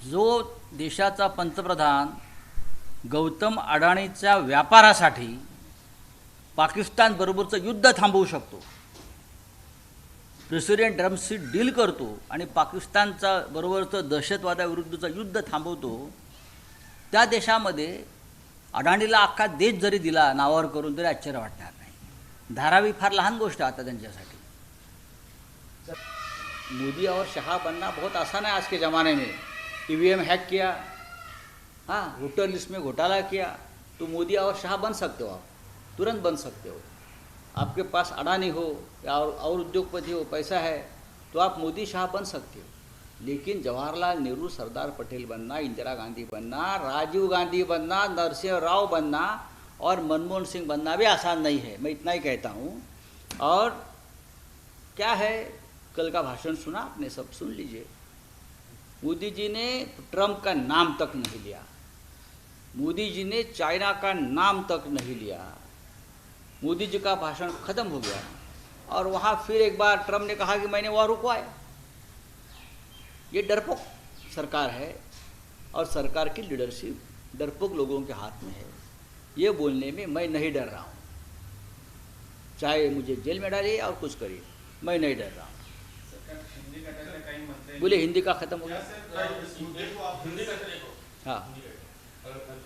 जो देशाचा पंतप्रधान गौतम अडाणीच्या व्यापारासाठी पाकिस्तानबरोबरचं युद्ध थांबवू शकतो, प्रेसिडेंट ट्रम्पशी डील करतो आणि पाकिस्तानचा बरोबरचं दहशतवादाविरुद्धचं युद्ध थांबवतो, त्या देशामध्ये अडाणीला अख्खा देश जरी दिला नावावर करून तरी आश्चर्य वाटणार नाही। धारावी फार लहान गोष्ट आता त्यांच्यासाठी। मोदी और शाह बनना बहुत आसान है आज के ज़माने में। ईवीएम हैक किया, हाँ, वोटर लिस्ट में घोटाला किया, तो मोदी और शाह बन सकते हो, आप तुरंत बन सकते हो। आपके पास अडानी हो या और उद्योगपति हो, पैसा है, तो आप मोदी शाह बन सकते हो। लेकिन जवाहरलाल नेहरू, सरदार पटेल बनना, इंदिरा गांधी बनना, राजीव गांधी बनना, नरसिंह राव बनना और मनमोहन सिंह बनना भी आसान नहीं है, मैं इतना ही कहता हूँ। और क्या है, कल का भाषण सुना आपने, सब सुन लीजिए। मोदी जी ने ट्रंप का नाम तक नहीं लिया, मोदी जी ने चाइना का नाम तक नहीं लिया। मोदी जी का भाषण खत्म हो गया और वहाँ फिर एक बार ट्रंप ने कहा कि मैंने वहाँ रुकवाया। ये डरपोक सरकार है और सरकार की लीडरशिप डरपोक लोगों के हाथ में है। ये बोलने में मैं नहीं डर रहा हूँ, चाहे मुझे जेल में डालिए और कुछ करिए, मैं नहीं डर रहा हूँ। बोले हिंदी का खत्म हो गया। हाँ,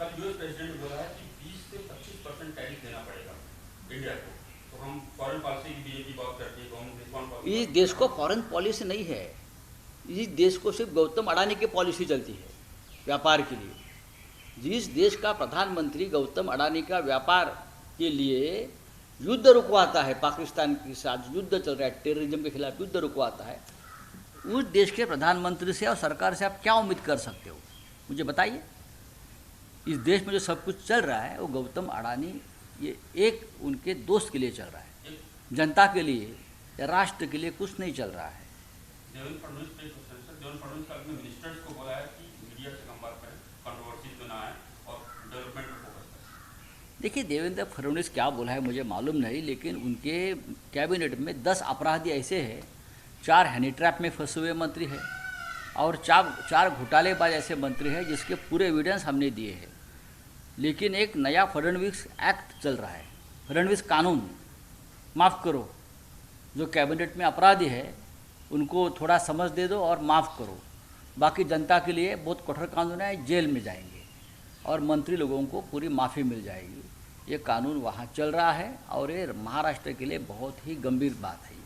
कल यूएस प्रेसिडेंट बोला है कि 20 से 25% टैरिफ देना पड़ेगा इंडिया को। तो हम फॉरेन पॉलिसी की बीजेपी बात करती है, तो हम रिस्पॉन्ड पॉलिसी, इस देश को फॉरेन पॉलिसी नहीं है, इस देश को सिर्फ गौतम अडानी की पॉलिसी चलती है व्यापार के लिए। जिस देश का प्रधानमंत्री गौतम अडानी का व्यापार के लिए युद्ध रुकवाता है, पाकिस्तान के साथ युद्ध चल रहा है, टेररिज्म के खिलाफ युद्ध रुकवाता है, उस देश के प्रधानमंत्री से और सरकार से आप क्या उम्मीद कर सकते हो, मुझे बताइए। इस देश में जो सब कुछ चल रहा है वो गौतम अडानी, ये एक उनके दोस्त के लिए चल रहा है, जनता के लिए या राष्ट्र के लिए कुछ नहीं चल रहा है। देवेंद्र फडणवीस का अपने मिनिस्टर्स को बोला है कि मीडिया से कम बात करें, कंट्रोवर्सीज में ना आए और डेवलपमेंट पर फोकस करें। देखिए, देवेंद्र फडणवीस क्या बोला है मुझे मालूम नहीं, लेकिन उनके कैबिनेट में 10 अपराधी ऐसे हैं, 4 हनी ट्रैप में फंसे हुए मंत्री हैं और 4 घोटालेबाज ऐसे मंत्री हैं जिसके पूरे एविडेंस हमने दिए हैं। लेकिन एक नया फडणवीस एक्ट चल रहा है, फडणवीस कानून, माफ़ करो, जो कैबिनेट में अपराधी है उनको थोड़ा समझ दे दो और माफ़ करो, बाकी जनता के लिए बहुत कठोर कानून है, जेल में जाएंगे और मंत्री लोगों को पूरी माफ़ी मिल जाएगी। ये कानून वहाँ चल रहा है और ये महाराष्ट्र के लिए बहुत ही गंभीर बात है।